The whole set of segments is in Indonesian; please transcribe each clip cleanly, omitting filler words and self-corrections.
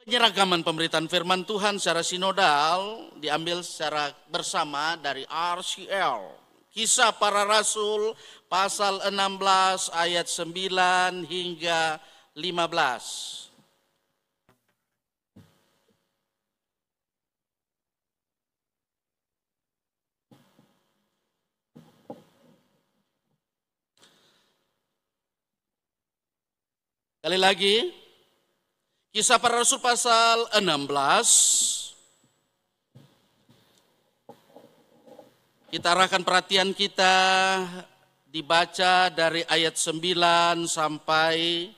Penyeragaman pemberitaan firman Tuhan secara sinodal diambil secara bersama dari RCL. Kisah Para Rasul pasal 16 ayat 9 hingga 15. Kali lagi, Kisah Para Rasul pasal 16. Kita arahkan perhatian kita dibaca dari ayat 9 sampai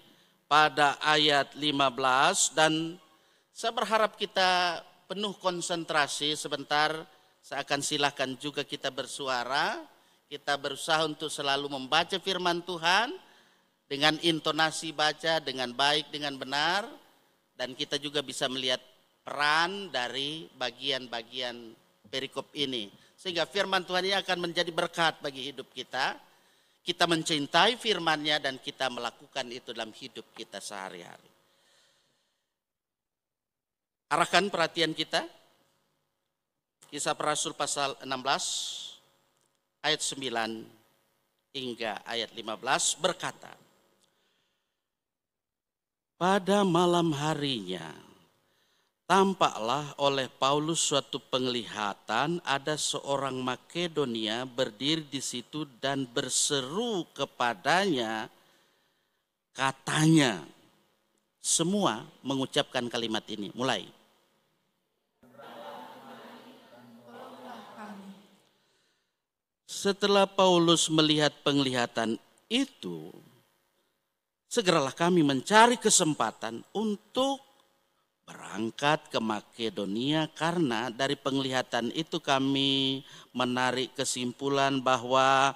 pada ayat 15. Dan saya berharap kita penuh konsentrasi sebentar. Saya akan silakan juga kita bersuara. Kita berusaha untuk selalu membaca firman Tuhan dengan intonasi baca, dengan baik, dengan benar. Dan kita juga bisa melihat peran dari bagian-bagian perikop ini. Sehingga firman Tuhan ini akan menjadi berkat bagi hidup kita. Kita mencintai firman-Nya dan kita melakukan itu dalam hidup kita sehari-hari. Arahkan perhatian kita. Kisah Para Rasul pasal 16 ayat 9 hingga ayat 15 berkata, pada malam harinya, tampaklah oleh Paulus suatu penglihatan, ada seorang Makedonia berdiri di situ dan berseru kepadanya, katanya, semua mengucapkan kalimat ini, mulai. Setelah Paulus melihat penglihatan itu, segeralah kami mencari kesempatan untuk berangkat ke Makedonia, karena dari penglihatan itu kami menarik kesimpulan bahwa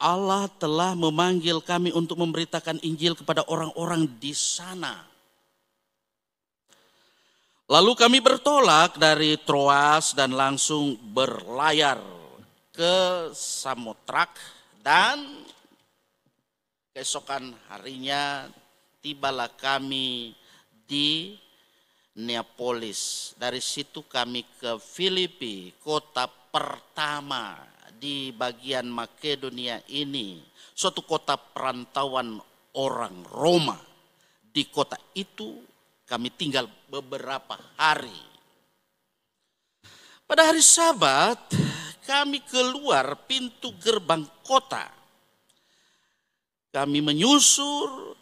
Allah telah memanggil kami untuk memberitakan Injil kepada orang-orang di sana. Lalu kami bertolak dari Troas dan langsung berlayar ke Samotrak, dan keesokan harinya tibalah kami di Neapolis. Dari situ kami ke Filipi, kota pertama di bagian Makedonia ini. Suatu kota perantauan orang Roma. Di kota itu kami tinggal beberapa hari. Pada hari Sabat kami keluar pintu gerbang kota. Kami menyusur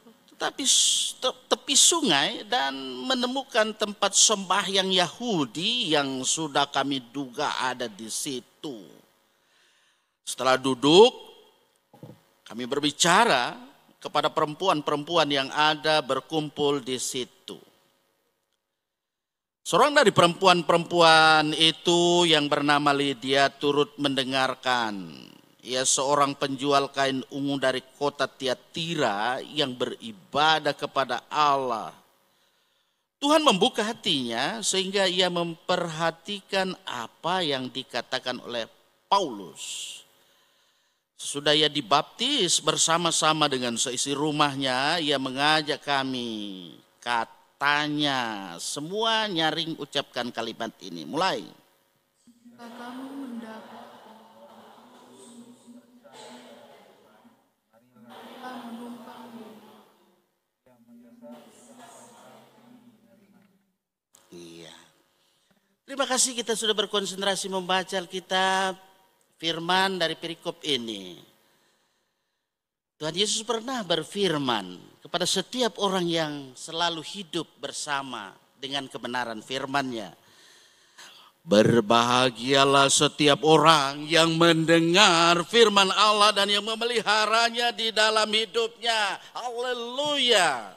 tepi sungai dan menemukan tempat sembahyang Yahudi yang sudah kami duga ada di situ. Setelah duduk, kami berbicara kepada perempuan-perempuan yang ada berkumpul di situ. Seorang dari perempuan-perempuan itu yang bernama Lydia turut mendengarkan. Ia seorang penjual kain ungu dari kota Tiatira yang beribadah kepada Allah. Tuhan membuka hatinya sehingga ia memperhatikan apa yang dikatakan oleh Paulus. Sesudah ia dibaptis bersama-sama dengan seisi rumahnya, ia mengajak kami. Katanya, semua nyaring ucapkan kalimat ini. Mulai. Terima kasih kita sudah berkonsentrasi membaca Alkitab, firman dari perikop ini. Tuhan Yesus pernah berfirman kepada setiap orang yang selalu hidup bersama dengan kebenaran firman-Nya. Berbahagialah setiap orang yang mendengar firman Allah dan yang memeliharanya di dalam hidupnya. Haleluya.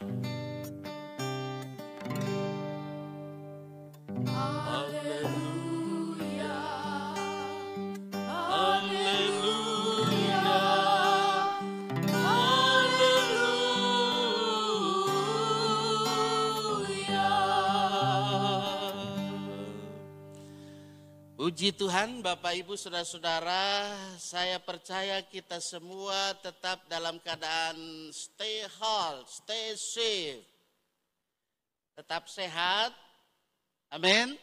Puji Tuhan, Bapak Ibu Saudara-saudara, saya percaya kita semua tetap dalam keadaan stay healthy, stay safe. tetap sehat. Amin.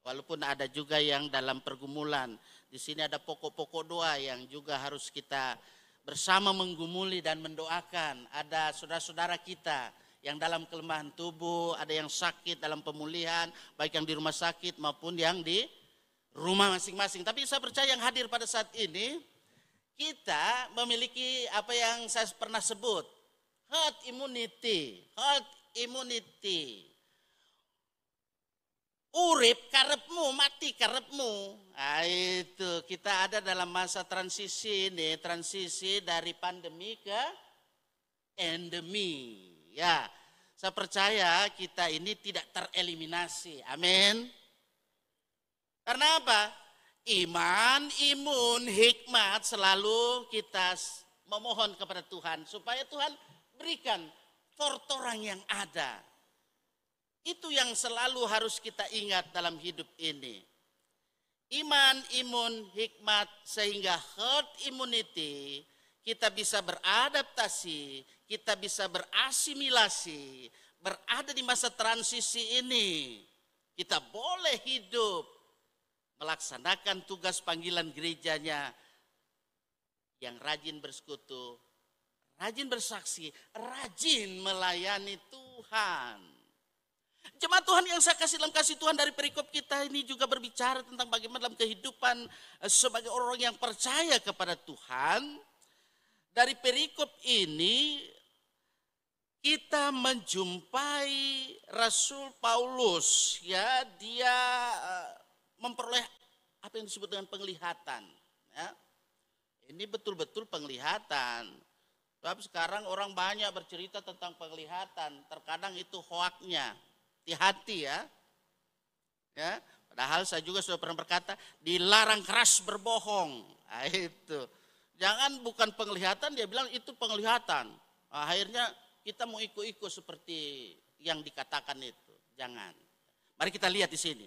Walaupun ada juga yang dalam pergumulan. Di sini ada pokok-pokok doa yang juga harus kita bersama menggumuli dan mendoakan. Ada saudara-saudara kita yang dalam kelemahan tubuh, ada yang sakit dalam pemulihan, baik yang di rumah sakit maupun yang di rumah masing-masing. Tapi saya percaya yang hadir pada saat ini, kita memiliki apa yang saya pernah sebut, herd immunity. Herd immunity. Urip karepmu, mati karepmu. Nah, itu kita ada dalam masa transisi ini, transisi dari pandemi ke endemi. Ya, saya percaya kita ini tidak tereliminasi. Amin. Karena apa? Iman, imun, hikmat selalu kita memohon kepada Tuhan supaya Tuhan berikan orang yang ada. Itu yang selalu harus kita ingat dalam hidup ini. Iman, imun, hikmat sehingga herd immunity kita bisa beradaptasi, kita bisa berasimilasi, berada di masa transisi ini. Kita boleh hidup, melaksanakan tugas panggilan gerejanya yang rajin bersekutu, rajin bersaksi, rajin melayani Tuhan. Jemaat Tuhan yang saya kasih dalam kasih Tuhan, dari perikop kita ini juga berbicara tentang bagaimana dalam kehidupan sebagai orang yang percaya kepada Tuhan. Dari perikop ini kita menjumpai Rasul Paulus, ya, dia memperoleh apa yang disebut dengan penglihatan. Ya. Ini betul-betul penglihatan. Sebab sekarang orang banyak bercerita tentang penglihatan, terkadang itu hoaknya. Hati-hati ya. Ya, padahal saya juga sudah pernah berkata, dilarang keras berbohong. Nah, itu. Jangan bukan penglihatan, dia bilang itu penglihatan. Nah, akhirnya kita mau ikut-ikut seperti yang dikatakan itu. Jangan. Mari kita lihat di sini.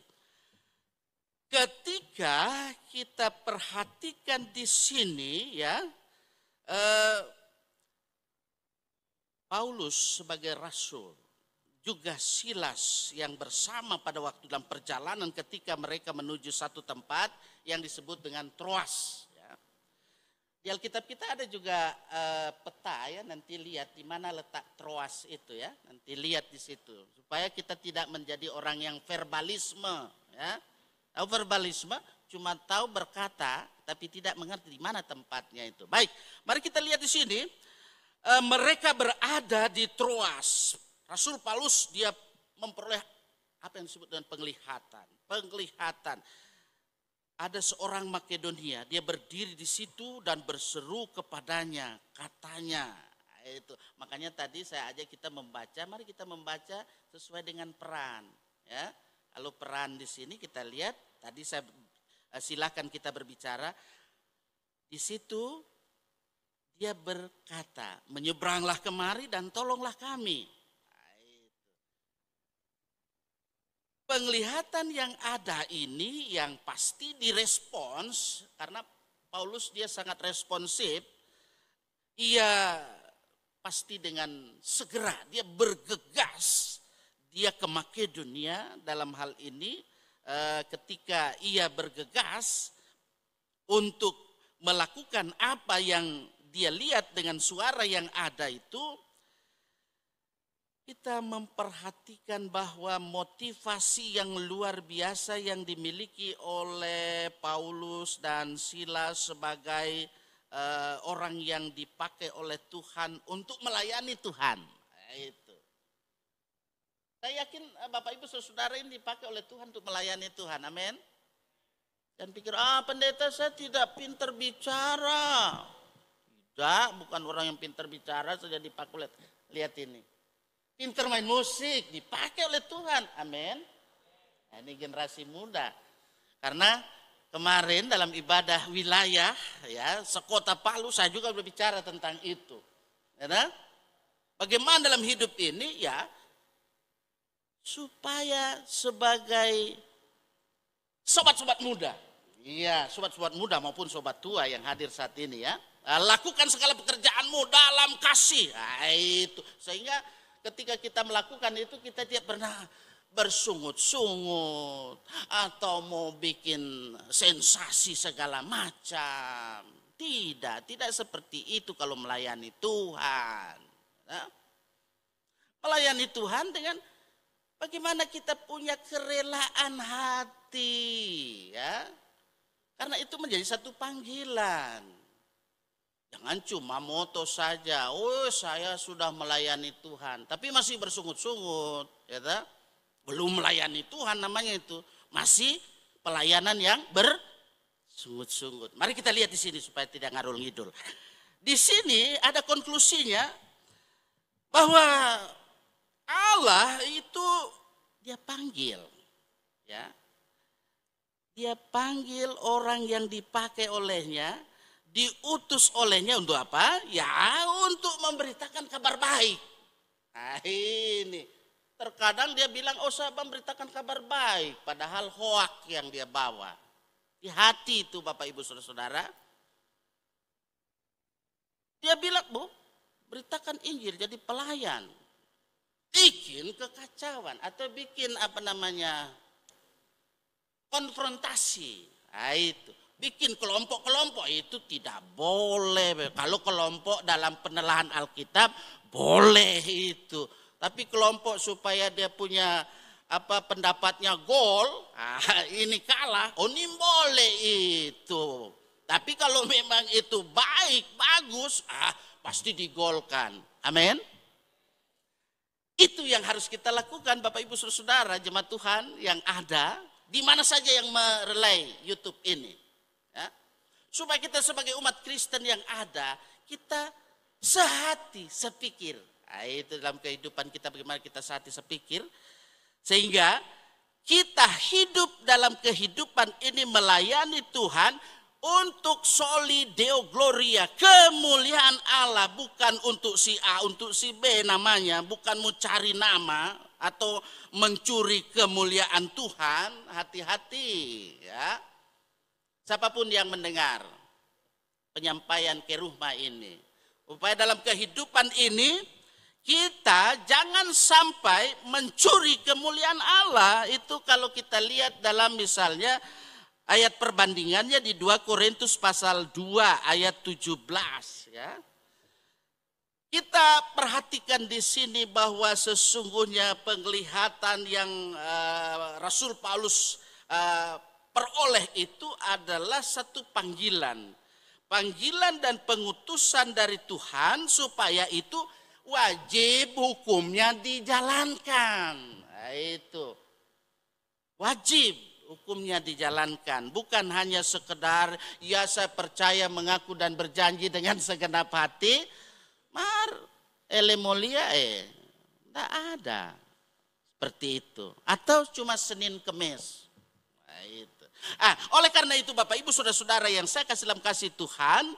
Ketika kita perhatikan di sini ya, Paulus sebagai rasul, juga Silas yang bersama pada waktu dalam perjalanan ketika mereka menuju satu tempat yang disebut dengan Troas. Ya. Di Alkitab kita ada juga peta ya, nanti lihat di mana letak Troas itu ya, nanti lihat di situ supaya kita tidak menjadi orang yang verbalisme. Ya. Tahu verbalisme cuma tahu berkata tapi tidak mengerti di mana tempatnya itu. Baik, mari kita lihat di sini mereka berada di Troas. Rasul Paulus dia memperoleh apa yang disebut dengan penglihatan. Penglihatan. Ada seorang Makedonia, dia berdiri di situ dan berseru kepadanya, katanya. Itu. Makanya tadi saya ajak kita membaca, mari kita membaca sesuai dengan peran. Ya. Kalau peran di sini kita lihat, tadi saya silakan kita berbicara. Di situ dia berkata, menyeberanglah kemari dan tolonglah kami. Penglihatan yang ada ini yang pasti direspons karena Paulus dia sangat responsif. Ia pasti dengan segera dia bergegas dia ke Makedonia dalam hal ini ketika ia bergegas untuk melakukan apa yang dia lihat dengan suara yang ada itu. Kita memperhatikan bahwa motivasi yang luar biasa yang dimiliki oleh Paulus dan Silas sebagai orang yang dipakai oleh Tuhan untuk melayani Tuhan. Itu. Saya yakin Bapak Ibu Saudara ini dipakai oleh Tuhan untuk melayani Tuhan. Amin. Dan pikir, pendeta saya tidak pintar bicara. Tidak, bukan orang yang pintar bicara saja dipakai. Lihat ini. Pintar main musik, dipakai oleh Tuhan. Amin. Nah, ini generasi muda. Karena kemarin dalam ibadah wilayah, ya, sekota Palu, saya juga berbicara tentang itu. Ya, bagaimana dalam hidup ini, ya, supaya sebagai sobat-sobat muda, iya, sobat-sobat muda maupun sobat tua yang hadir saat ini, ya, lakukan segala pekerjaanmu dalam kasih. Nah, itu sehingga ketika kita melakukan itu kita tidak pernah bersungut-sungut atau mau bikin sensasi segala macam. Tidak seperti itu kalau melayani Tuhan. Nah, melayani Tuhan dengan bagaimana kita punya kerelaan hati, ya. Karena itu menjadi satu panggilan. Jangan cuma moto saja, oh saya sudah melayani Tuhan, tapi masih bersungut-sungut, ya tak? Belum melayani Tuhan namanya itu, masih pelayanan yang bersungut-sungut. Mari kita lihat di sini supaya tidak ngarul ngidul. Di sini ada konklusinya bahwa Allah itu dia panggil, ya. Dia panggil orang yang dipakai olehnya, diutus olehnya untuk apa? Ya untuk memberitakan kabar baik. Nah ini, terkadang dia bilang, oh saya memberitakan kabar baik, padahal hoak yang dia bawa. Di hati itu Bapak Ibu Saudara-saudara. Dia bilang, bu, beritakan Injil jadi pelayan. Bikin kekacauan atau bikin konfrontasi. Nah itu. Bikin kelompok-kelompok itu tidak boleh. Kalau kelompok dalam penelahan Alkitab boleh itu. Tapi kelompok supaya dia punya pendapatnya gol, ini kalah, ini boleh itu. Tapi kalau memang itu baik, bagus, pasti digolkan. Amin. Itu yang harus kita lakukan Bapak Ibu Saudara, jemaat Tuhan yang ada di mana saja yang merelay YouTube ini. Ya. Supaya kita sebagai umat Kristen yang ada, kita sehati, sepikir. Nah, itu dalam kehidupan kita bagaimana kita sehati, sepikir. Sehingga kita hidup dalam kehidupan ini melayani Tuhan untuk soli deo gloria, kemuliaan Allah, bukan untuk si A, untuk si B namanya, bukan mau cari nama atau mencuri kemuliaan Tuhan. Hati-hati ya. Siapapun yang mendengar penyampaian kerugma ini, supaya dalam kehidupan ini kita jangan sampai mencuri kemuliaan Allah. Itu kalau kita lihat dalam misalnya ayat perbandingannya di 2 Korintus pasal 2 ayat 17 ya. Kita perhatikan di sini bahwa sesungguhnya penglihatan yang Rasul Paulus peroleh itu adalah satu panggilan. Panggilan dan pengutusan dari Tuhan supaya itu wajib hukumnya dijalankan. Nah, itu wajib hukumnya dijalankan. Bukan hanya sekedar ya saya percaya, mengaku dan berjanji dengan segenap hati. Mar elemolia tidak ada seperti itu. Atau cuma Senin Kemis. Nah, itu. Oleh karena itu Bapak Ibu Saudara-saudara yang saya kasih dalam kasih Tuhan,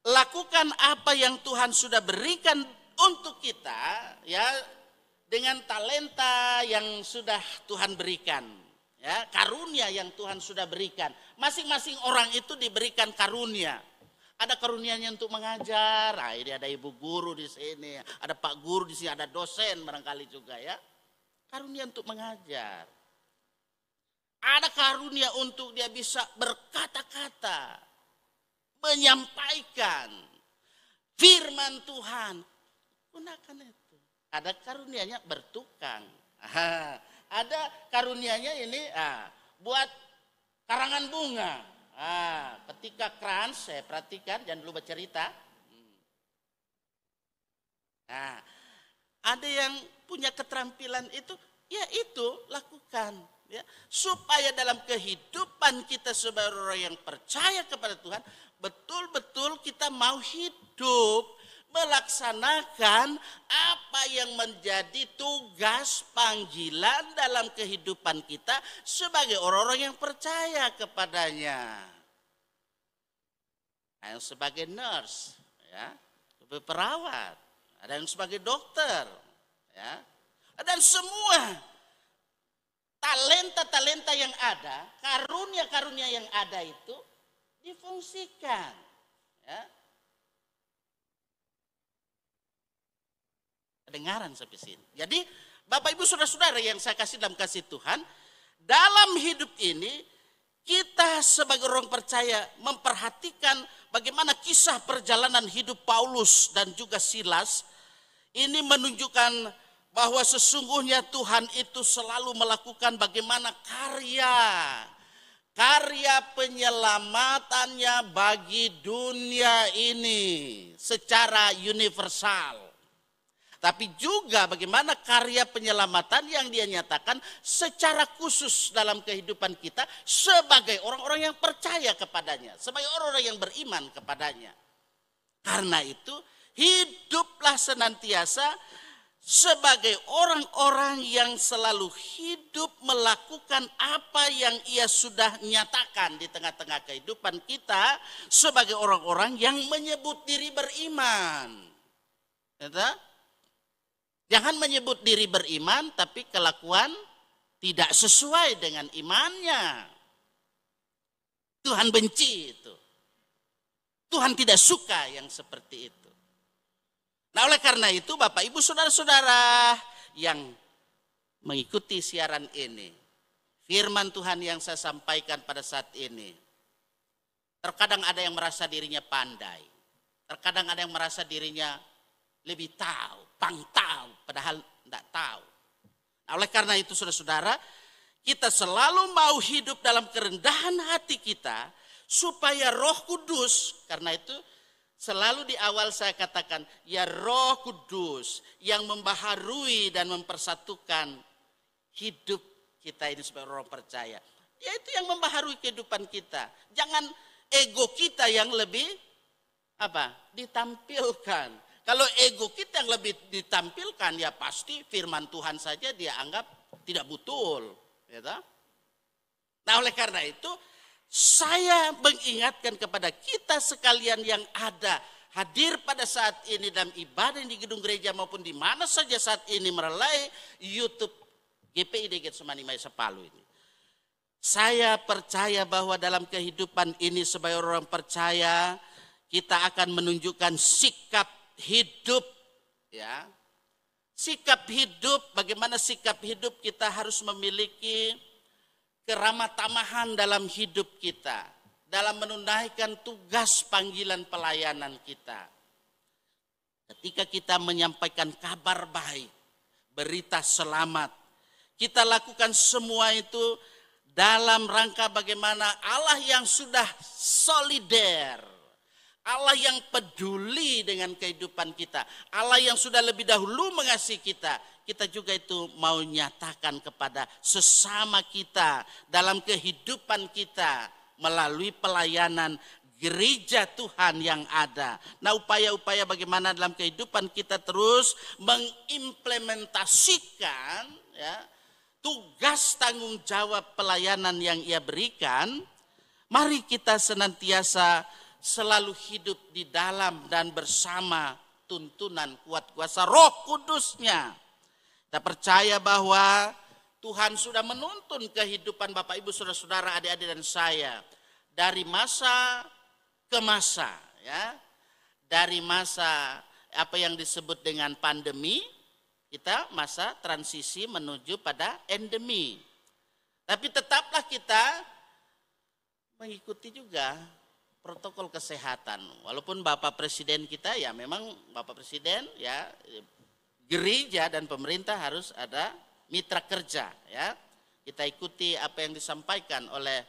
lakukan apa yang Tuhan sudah berikan untuk kita ya, dengan talenta yang sudah Tuhan berikan. Ya, karunia yang Tuhan sudah berikan. Masing-masing orang itu diberikan karunia. Ada karunianya untuk mengajar. Ini ada ibu guru di sini, ada pak guru di sini, ada dosen barangkali juga ya. Karunia untuk mengajar. Ada karunia untuk dia bisa berkata-kata, menyampaikan firman Tuhan. Gunakan itu. Ada karunianya bertukang. Ada karunianya ini buat karangan bunga. Ketika krans, saya perhatikan, jangan lupa cerita. Ada yang punya keterampilan itu, ya itu lakukan. Ya, supaya dalam kehidupan kita sebagai orang yang percaya kepada Tuhan, betul-betul kita mau hidup melaksanakan apa yang menjadi tugas panggilan dalam kehidupan kita sebagai orang-orang yang percaya kepadanya. Ada yang sebagai nurse, ya, sebagai perawat, ada yang sebagai dokter, ya, dan semua talenta-talenta yang ada, karunia-karunia yang ada itu difungsikan. Ya. Kedengaran sampai sini. Jadi Bapak Ibu Saudara-saudara yang saya kasih dalam kasih Tuhan, dalam hidup ini kita sebagai orang percaya memperhatikan bagaimana kisah perjalanan hidup Paulus dan juga Silas. Ini menunjukkan bahwa sesungguhnya Tuhan itu selalu melakukan bagaimana karya penyelamatannya bagi dunia ini secara universal. Tapi juga bagaimana karya penyelamatan yang dia nyatakan secara khusus dalam kehidupan kita sebagai orang-orang yang percaya kepadanya, sebagai orang-orang yang beriman kepadanya. Karena itu hiduplah senantiasa sebagai orang-orang yang selalu hidup melakukan apa yang ia sudah nyatakan di tengah-tengah kehidupan kita sebagai orang-orang yang menyebut diri beriman. Jangan menyebut diri beriman tapi kelakuan tidak sesuai dengan imannya. Tuhan benci itu. Tuhan tidak suka yang seperti itu. Nah, oleh karena itu Bapak Ibu Saudara-saudara yang mengikuti siaran ini, firman Tuhan yang saya sampaikan pada saat ini, terkadang ada yang merasa dirinya pandai, terkadang ada yang merasa dirinya lebih tahu, padahal tidak tahu. Nah, oleh karena itu saudara-saudara, kita selalu mau hidup dalam kerendahan hati kita supaya Roh Kudus, karena itu selalu di awal saya katakan, ya Roh Kudus yang membaharui dan mempersatukan hidup kita ini sebagai orang percaya. Dia itu yang membaharui kehidupan kita. Jangan ego kita yang lebih ditampilkan. Kalau ego kita yang lebih ditampilkan, ya pasti firman Tuhan saja dia anggap tidak betul. Gitu? Nah, oleh karena itu saya mengingatkan kepada kita sekalian yang ada hadir pada saat ini dalam ibadah di gedung gereja maupun di mana saja saat ini melalui YouTube GPID Getsemani Maya Sepalu ini. Saya percaya bahwa dalam kehidupan ini sebagai orang percaya kita akan menunjukkan sikap hidup, ya. Sikap hidup, bagaimana sikap hidup kita harus memiliki keramah tamahan dalam hidup kita, dalam menunaikan tugas panggilan pelayanan kita. Ketika kita menyampaikan kabar baik, berita selamat, kita lakukan semua itu dalam rangka bagaimana Allah yang sudah solider, Allah yang peduli dengan kehidupan kita, Allah yang sudah lebih dahulu mengasihi kita, kita juga itu mau nyatakan kepada sesama kita dalam kehidupan kita melalui pelayanan gereja Tuhan yang ada. Nah, upaya-upaya bagaimana dalam kehidupan kita terus mengimplementasikan ya, tugas tanggung jawab pelayanan yang ia berikan. Mari kita senantiasa selalu hidup di dalam dan bersama tuntunan kuat kuasa Roh Kudusnya. Kita percaya bahwa Tuhan sudah menuntun kehidupan Bapak Ibu Saudara-saudara, adik-adik dan saya dari masa ke masa, ya. Dari masa apa yang disebut dengan pandemi, kita masa transisi menuju pada endemi. Tapi tetaplah kita mengikuti juga protokol kesehatan. Walaupun Bapak Presiden kita ya memang Bapak Presiden ya gereja dan pemerintah harus ada mitra kerja, ya. Kita ikuti apa yang disampaikan oleh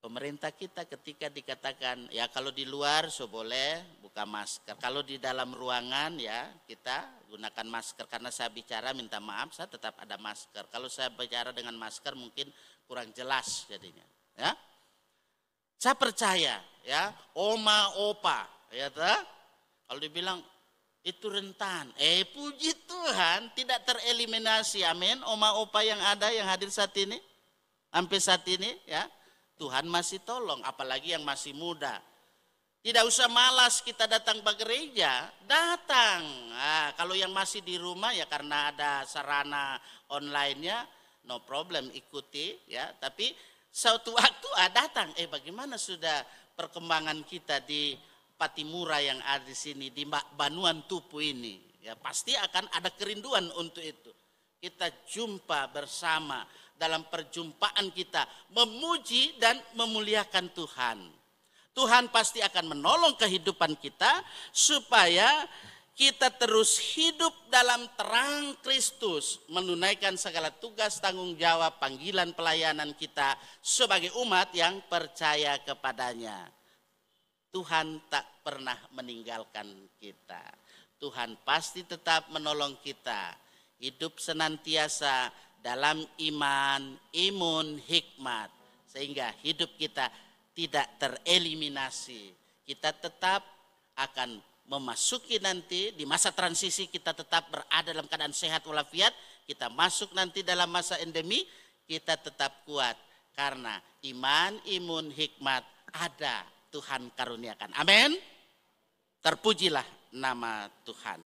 pemerintah kita ketika dikatakan ya kalau di luar boleh buka masker, kalau di dalam ruangan ya kita gunakan masker. Karena saya bicara minta maaf, saya tetap ada masker. Kalau saya bicara dengan masker mungkin kurang jelas jadinya, ya. Saya percaya ya, oma opa ya kalau dibilang itu rentan. Puji Tuhan tidak tereliminasi. Amin. Oma opa yang ada yang hadir saat ini, sampai saat ini ya, Tuhan masih tolong, apalagi yang masih muda. Tidak usah malas kita datang ke gereja, datang. Nah, kalau yang masih di rumah ya karena ada sarana online-nya, no problem, ikuti ya. Tapi suatu waktu datang, bagaimana sudah perkembangan kita di Patimura yang ada di sini, di Banuan Tupu ini. Ya, pasti akan ada kerinduan untuk itu. Kita jumpa bersama dalam perjumpaan kita, memuji dan memuliakan Tuhan. Tuhan pasti akan menolong kehidupan kita supaya kita terus hidup dalam terang Kristus, menunaikan segala tugas, tanggung jawab, panggilan pelayanan kita sebagai umat yang percaya kepadanya. Tuhan tak pernah meninggalkan kita. Tuhan pasti tetap menolong kita. Hidup senantiasa dalam iman, imun, hikmat. Sehingga hidup kita tidak tereliminasi. Kita tetap akan memasuki nanti di masa transisi, kita tetap berada dalam keadaan sehat walafiat. Kita masuk nanti dalam masa endemi, kita tetap kuat. Karena iman, imun, hikmat ada Tuhan karuniakan. Amin. Terpujilah nama Tuhan.